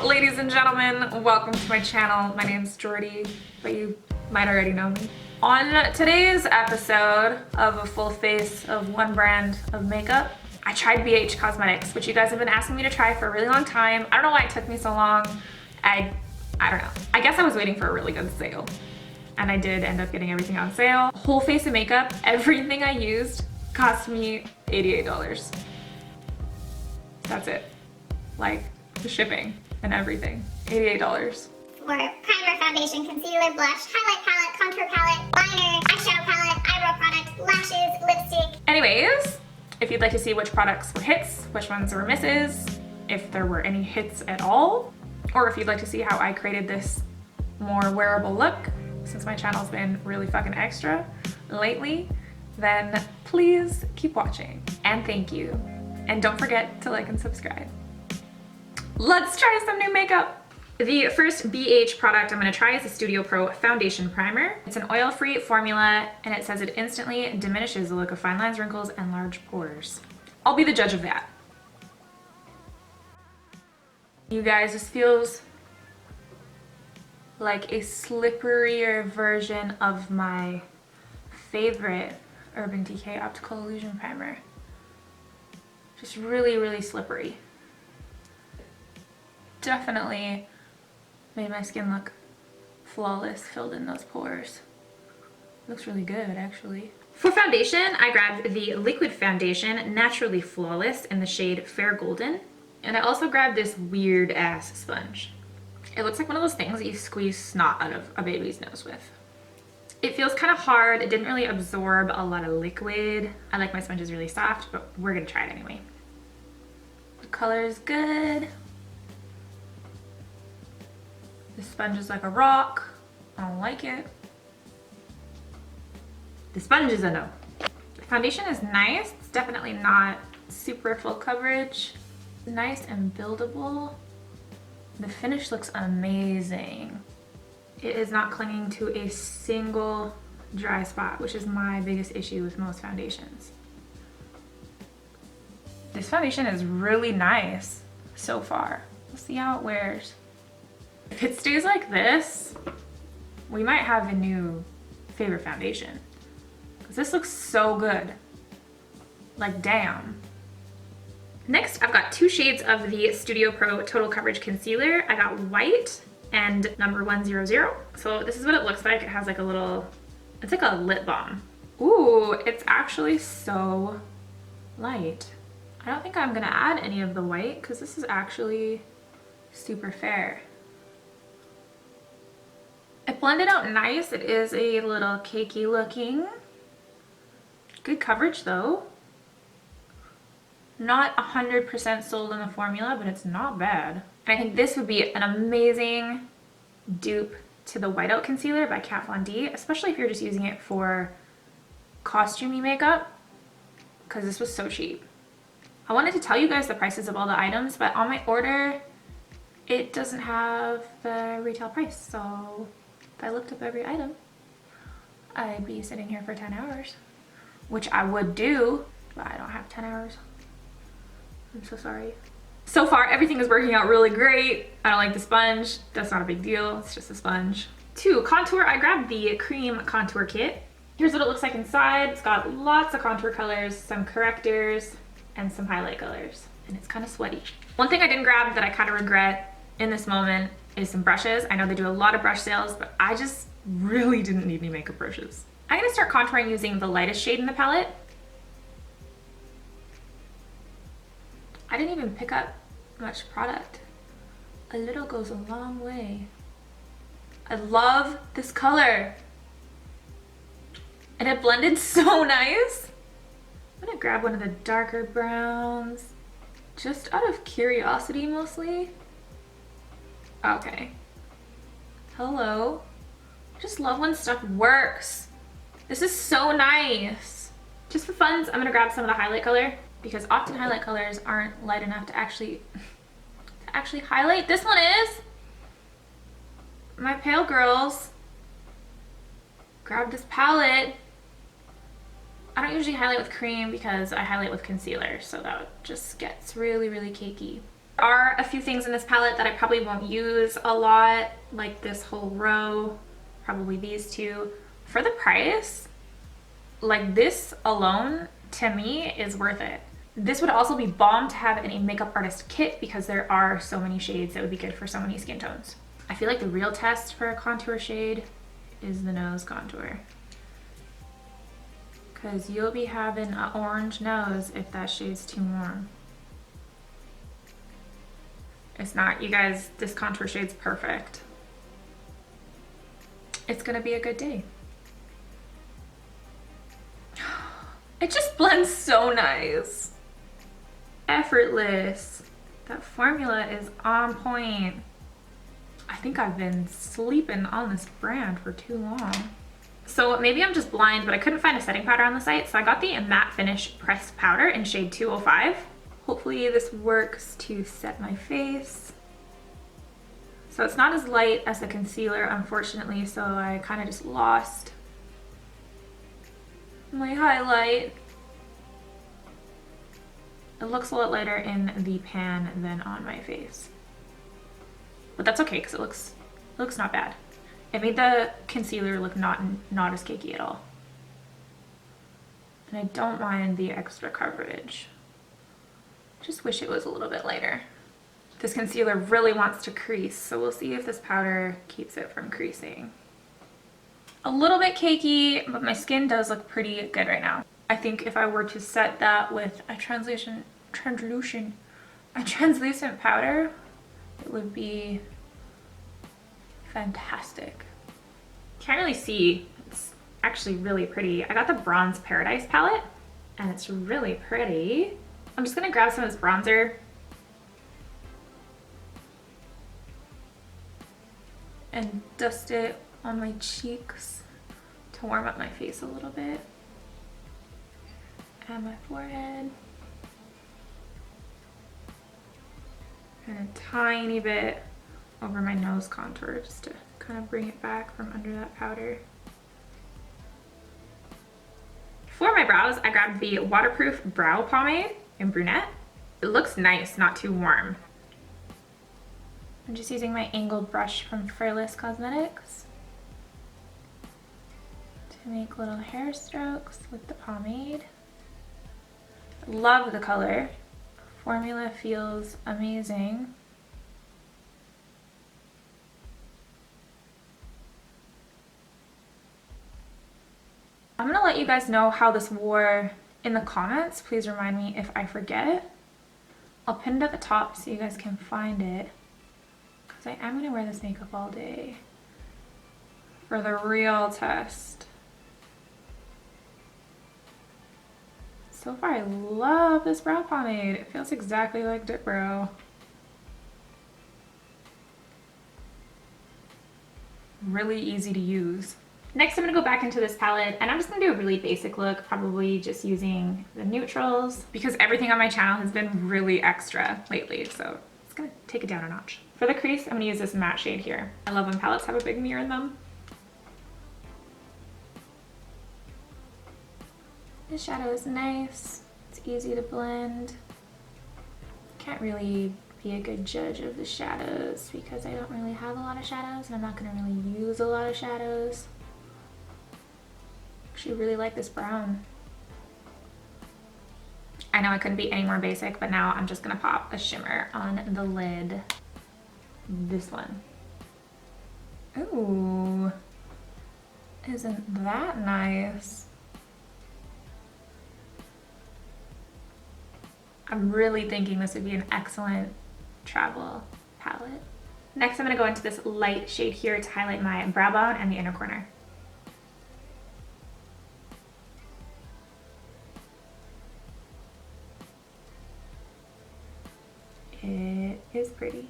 Hello, ladies and gentlemen. Welcome to my channel. My name's Jordy, but you might already know me. On today's episode of a full face of one brand of makeup, I tried BH Cosmetics, which you guys have been asking me to try for a really long time. I don't know why it took me so long. I don't know. I guess I was waiting for a really good sale. And I did end up getting everything on sale. Whole face of makeup, everything I used cost me $88. That's it. Like the shipping and everything. $88. For primer, foundation, concealer, blush, highlight palette, contour palette, liner, eyeshadow palette, eyebrow product, lashes, lipstick. Anyways, if you'd like to see which products were hits, which ones were misses, if there were any hits at all, or if you'd like to see how I created this more wearable look, since my channel's been really fucking extra lately, then please keep watching. And thank you. And don't forget to like and subscribe. Let's try some new makeup. The first BH product I'm going to try is the Studio Pro Foundation Primer. It's an oil-free formula, and it says it instantly diminishes the look of fine lines, wrinkles, and large pores. I'll be the judge of that. You guys, this feels like a slipperier version of my favorite Urban Decay Optical Illusion Primer. Just really, really slippery. Definitely made my skin look flawless, filled in those pores. Looks really good, actually. For foundation, I grabbed the liquid foundation, Naturally Flawless, in the shade Fair Golden. And I also grabbed this weird ass sponge. It looks like one of those things that you squeeze snot out of a baby's nose with. It feels kind of hard. It didn't really absorb a lot of liquid. I like my sponges really soft, but we're gonna try it anyway. The color is good. The sponge is like a rock. I don't like it. The sponge is a no. The foundation is nice. It's definitely not super full coverage. Nice and buildable. The finish looks amazing. It is not clinging to a single dry spot, which is my biggest issue with most foundations. This foundation is really nice so far. We'll see how it wears. If it stays like this, we might have a new favorite foundation. Because this looks so good. Like, damn. Next, I've got two shades of the Studio Pro Total Coverage Concealer. I got white and number 100. So this is what it looks like. It has like a little, it's like a lip balm. Ooh, it's actually so light. I don't think I'm gonna add any of the white because this is actually super fair. It blended out nice. It is a little cakey looking. Good coverage though. Not 100% sold on the formula, but it's not bad. And I think this would be an amazing dupe to the Whiteout Concealer by Kat Von D, especially if you're just using it for costumey makeup, because this was so cheap. I wanted to tell you guys the prices of all the items, but on my order, it doesn't have the retail price. So if I looked up every item, I'd be sitting here for 10 hours, which I would do, but I don't have 10 hours. I'm so sorry. So far, everything is working out really great. I don't like the sponge. That's not a big deal. It's just a sponge. To contour, I grabbed the Cream Contour Kit. Here's what it looks like inside. It's got lots of contour colors, some correctors, and some highlight colors. And it's kind of sweaty. One thing I didn't grab that I kind of regret in this moment is some brushes. I know they do a lot of brush sales, but I just really didn't need any makeup brushes. I'm gonna start contouring using the lightest shade in the palette. I didn't even pick up much product. A little goes a long way. I love this color. And it blended so nice. I'm gonna grab one of the darker browns, just out of curiosity mostly. Okay. Hello. I just love when stuff works. This is so nice. Just for funs, I'm gonna grab some of the highlight color, because often highlight colors aren't light enough to actually highlight. This one is. My pale girls grabbed this palette. I don't usually highlight with cream because I highlight with concealer, so that just gets really, really cakey. There are a few things in this palette that I probably won't use a lot, like this whole row, probably these two. For the price, like this alone, to me, is worth it. This would also be bomb to have in a makeup artist kit because there are so many shades that would be good for so many skin tones. I feel like the real test for a contour shade is the nose contour. Because you'll be having an orange nose if that shade's too warm. It's not, you guys, this contour shade's perfect. It's gonna be a good day. It just blends so nice. Effortless. That formula is on point. I think I've been sleeping on this brand for too long. So maybe I'm just blind, but I couldn't find a setting powder on the site, so I got the Matte Finish Pressed Powder in shade 205. Hopefully this works to set my face. So it's not as light as the concealer, unfortunately, so I kind of just lost my highlight. It looks a lot lighter in the pan than on my face. But that's okay, because it looks not bad. It made the concealer look not as cakey at all. And I don't mind the extra coverage. Just wish it was a little bit lighter. This concealer really wants to crease, so we'll see if this powder keeps it from creasing. A little bit cakey, but my skin does look pretty good right now. I think if I were to set that with a translucent powder, it would be fantastic. Can't really see, it's actually really pretty. I got the Bronze Paradise palette and it's really pretty. I'm just gonna grab some of this bronzer and dust it on my cheeks to warm up my face a little bit. And my forehead. And a tiny bit over my nose contour just to kind of bring it back from under that powder. For my brows, I grabbed the Waterproof Brow Pomade in Brunette. It looks nice, not too warm. I'm just using my angled brush from FURLESS Cosmetics to make little hair strokes with the pomade. Love the color. Formula feels amazing. I'm gonna let you guys know how this wore in the comments. Please remind me if I forget. I'll pin it at the top so you guys can find it. Because I am gonna wear this makeup all day for the real test. So far, I love this brow pomade. It feels exactly like Dip Brow. Really easy to use. Next, I'm gonna go back into this palette and I'm just gonna do a really basic look, probably just using the neutrals because everything on my channel has been really extra lately, so it's gonna take it down a notch. For the crease, I'm gonna use this matte shade here. I love when palettes have a big mirror in them. The shadow is nice, it's easy to blend. Can't really be a good judge of the shadows because I don't really have a lot of shadows and I'm not gonna really use a lot of shadows. Actually really like this brown. I know I couldn't be any more basic, but now I'm just gonna pop a shimmer on the lid. This one. Ooh, isn't that nice? I'm really thinking this would be an excellent travel palette. Next, I'm gonna go into this light shade here to highlight my brow bone and the inner corner. It is pretty.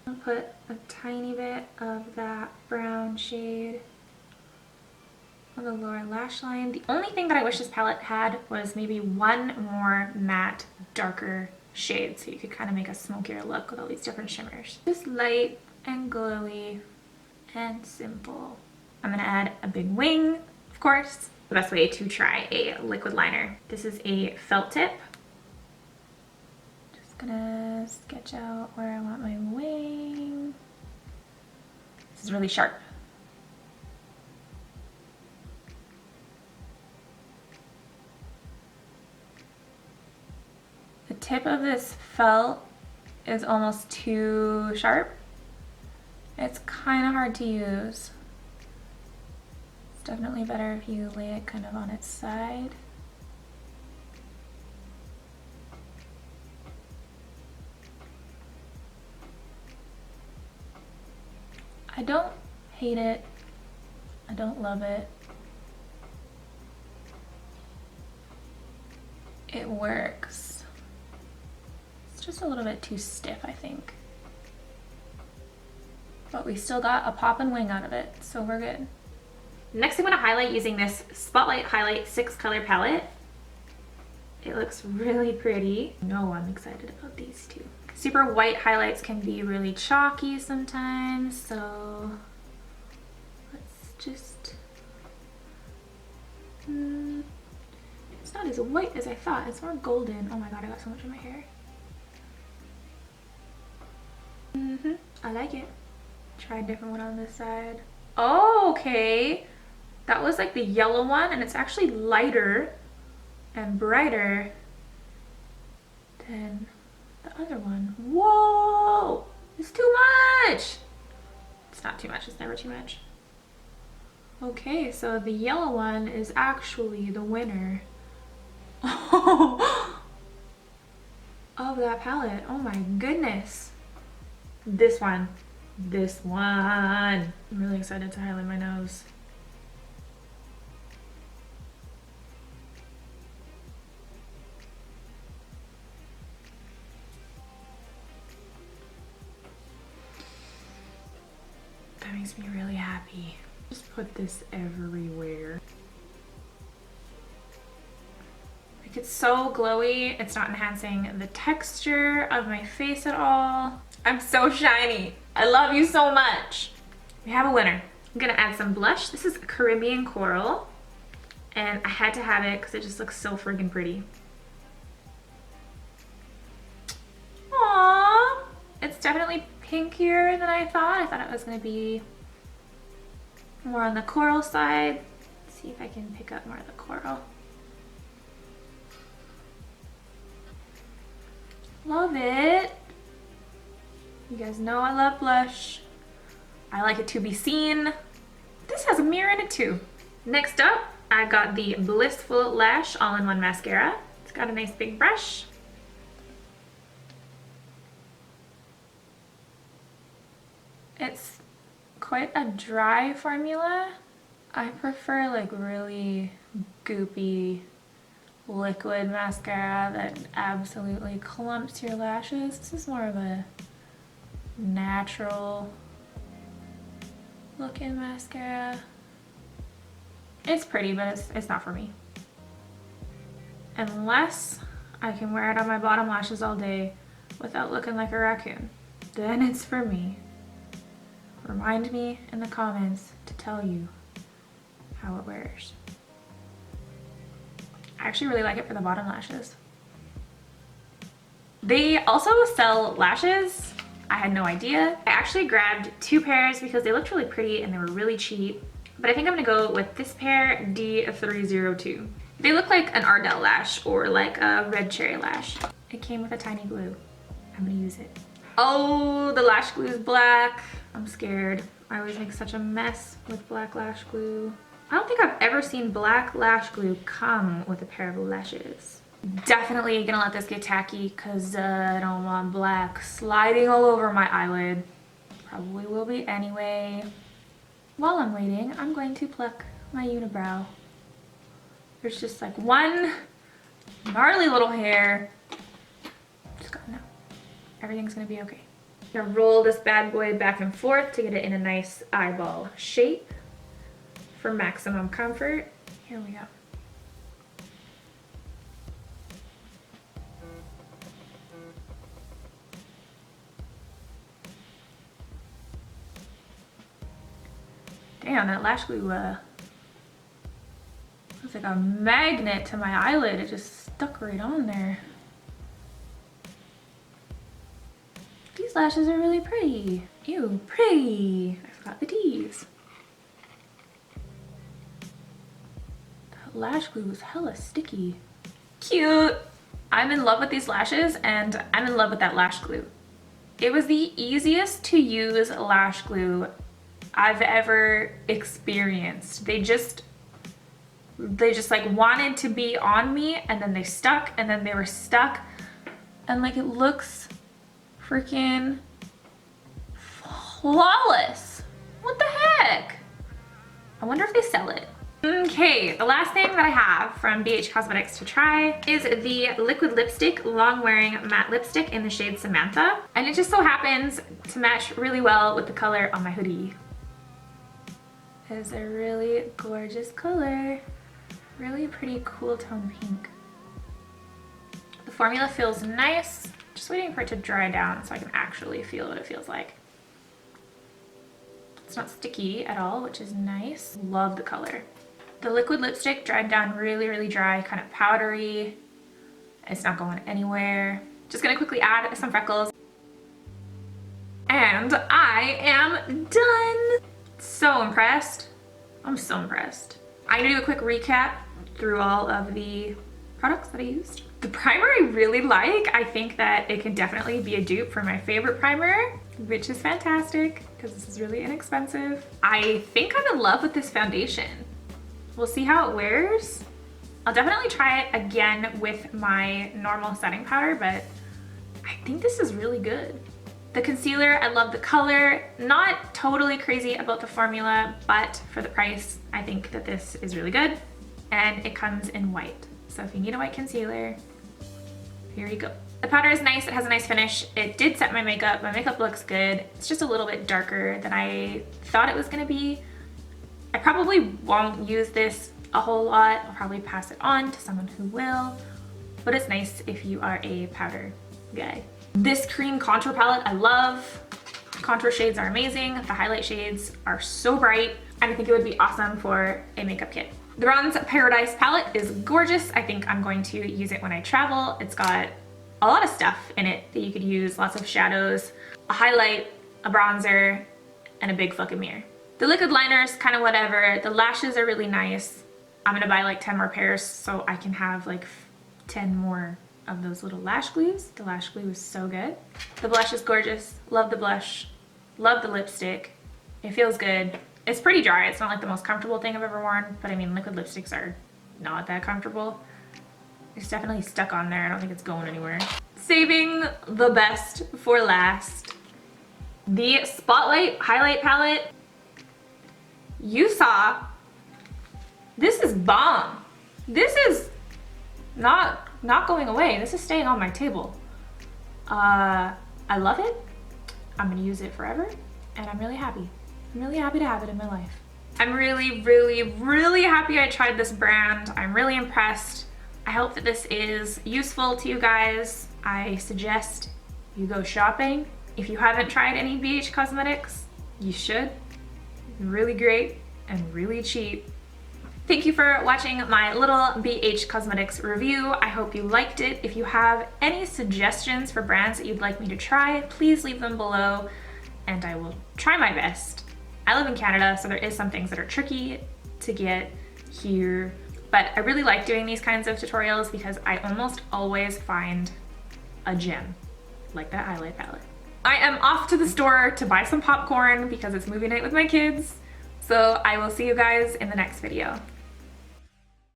I'll put a tiny bit of that brown shade on the lower lash line. The only thing that I wish this palette had was maybe one more matte, darker shade so you could kind of make a smokier look with all these different shimmers. Just light and glowy and simple. I'm gonna add a big wing, of course. The best way to try a liquid liner. This is a felt tip. Just gonna sketch out where I want my wing. This is really sharp. The tip of this felt is almost too sharp. It's kind of hard to use. It's definitely better if you lay it kind of on its side. I don't hate it. I don't love it. It works. It's just a little bit too stiff, I think. But we still got a pop and wing out of it, so we're good. Next, I'm gonna highlight using this Spotlight Highlight 6 color palette. It looks really pretty. No, I'm excited about these two. Super white highlights can be really chalky sometimes, so let's just... It's not as white as I thought. It's more golden. Oh my god, I got so much in my hair. I like it. Try a different one on this side. Oh, okay. That was like the yellow one, and it's actually lighter and brighter than the other one. Whoa! It's too much! It's not too much. It's never too much. Okay, so the yellow one is actually the winner. Oh, of that palette. Oh my goodness. This one. This one. I'm really excited to highlight my nose. That makes me really happy. Just put this everywhere. Like, it's so glowy. It's not enhancing the texture of my face at all. I'm so shiny. I love you so much. We have a winner. I'm gonna add some blush. This is Caribbean Coral, and I had to have it because it just looks so friggin' pretty. Aww, it's definitely pinkier than I thought. I thought it was gonna be more on the coral side. Let's see if I can pick up more of the coral. Love it. You guys know I love blush. I like it to be seen. This has a mirror in it too. Next up, I got the Blissful Lash All-in-One Mascara. It's got a nice big brush. It's quite a dry formula. I prefer like really goopy liquid mascara that absolutely clumps your lashes. This is more of a natural looking mascara. It's pretty, but it's not for me. Unless I can wear it on my bottom lashes all day without looking like a raccoon, then it's for me. Remind me in the comments to tell you how it wears. I actually really like it for the bottom lashes. They also sell lashes. I had no idea. I actually grabbed 2 pairs because they looked really pretty and they were really cheap. But I think I'm gonna go with this pair, D302. They look like an Ardell lash or like a red cherry lash. It came with a tiny glue. I'm gonna use it. Oh, the lash glue is black. I'm scared. I always make such a mess with black lash glue. I don't think I've ever seen black lash glue come with a pair of lashes. Definitely gonna let this get tacky because I don't want black sliding all over my eyelid. Probably will be anyway. While I'm waiting, I'm going to pluck my unibrow. There's just like one gnarly little hair. Just gotta know. Everything's gonna be okay. I'm gonna roll this bad boy back and forth to get it in a nice eyeball shape for maximum comfort. Here we go. Damn, that lash glue was like a magnet to my eyelid. It just stuck right on there. These lashes are really pretty. Ew, pretty. I forgot the D's. That lash glue was hella sticky. Cute. I'm in love with these lashes and I'm in love with that lash glue. It was the easiest to use lash glue I've ever experienced. They just like wanted to be on me and then they stuck and then they were stuck and like it looks freaking flawless. What the heck? I wonder if they sell it. Okay, the last thing that I have from BH Cosmetics to try is the liquid lipstick long wearing matte lipstick in the shade Samantha, and it just so happens to match really well with the color on my hoodie. It's a really gorgeous color, really pretty cool tone pink. The formula feels nice, just waiting for it to dry down so I can actually feel what it feels like. It's not sticky at all, which is nice. Love the color. The liquid lipstick dried down really, really dry, kind of powdery. It's not going anywhere. Just gonna quickly add some freckles. And I am done. So impressed. I'm so impressed. I'm gonna do a quick recap through all of the products that I used. The primer I really like. I think that it can definitely be a dupe for my favorite primer, which is fantastic because this is really inexpensive. I think I'm in love with this foundation. We'll see how it wears. I'll definitely try it again with my normal setting powder, but I think this is really good. The concealer, I love the color. Not totally crazy about the formula, but for the price, I think that this is really good. And it comes in white. So if you need a white concealer, here you go. The powder is nice, it has a nice finish. It did set my makeup. My makeup looks good. It's just a little bit darker than I thought it was gonna be. I probably won't use this a whole lot. I'll probably pass it on to someone who will, but it's nice if you are a powder guy. This cream contour palette I love. The contour shades are amazing. The highlight shades are so bright, and I think it would be awesome for a makeup kit. The Bronze Paradise palette is gorgeous. I think I'm going to use it when I travel. It's got a lot of stuff in it that you could use, lots of shadows, a highlight, a bronzer, and a big fucking mirror. The liquid liner is kind of whatever. The lashes are really nice. I'm gonna buy like 10 more pairs so I can have like 10 more of those little lash glues. The lash glue is so good. The blush is gorgeous. Love the blush. Love the lipstick. It feels good. It's pretty dry. It's not like the most comfortable thing I've ever worn, but I mean, liquid lipsticks are not that comfortable. It's definitely stuck on there. I don't think it's going anywhere. Saving the best for last. The Spotlight Highlight Palette. You saw, this is bomb. This is not going away. This is staying on my table. I love it. I'm gonna use it forever, and I'm really happy. I'm really happy to have it in my life. I'm really, really, really happy I tried this brand. I'm really impressed. I hope that this is useful to you guys. I suggest you go shopping. If you haven't tried any BH Cosmetics, you should. Really great and really cheap. Thank you for watching my little BH Cosmetics review. I hope you liked it. If you have any suggestions for brands that you'd like me to try, please leave them below and I will try my best. I live in Canada, so there is some things that are tricky to get here, but I really like doing these kinds of tutorials because I almost always find a gem, like that highlight palette. I am off to the store to buy some popcorn because it's movie night with my kids. So I will see you guys in the next video.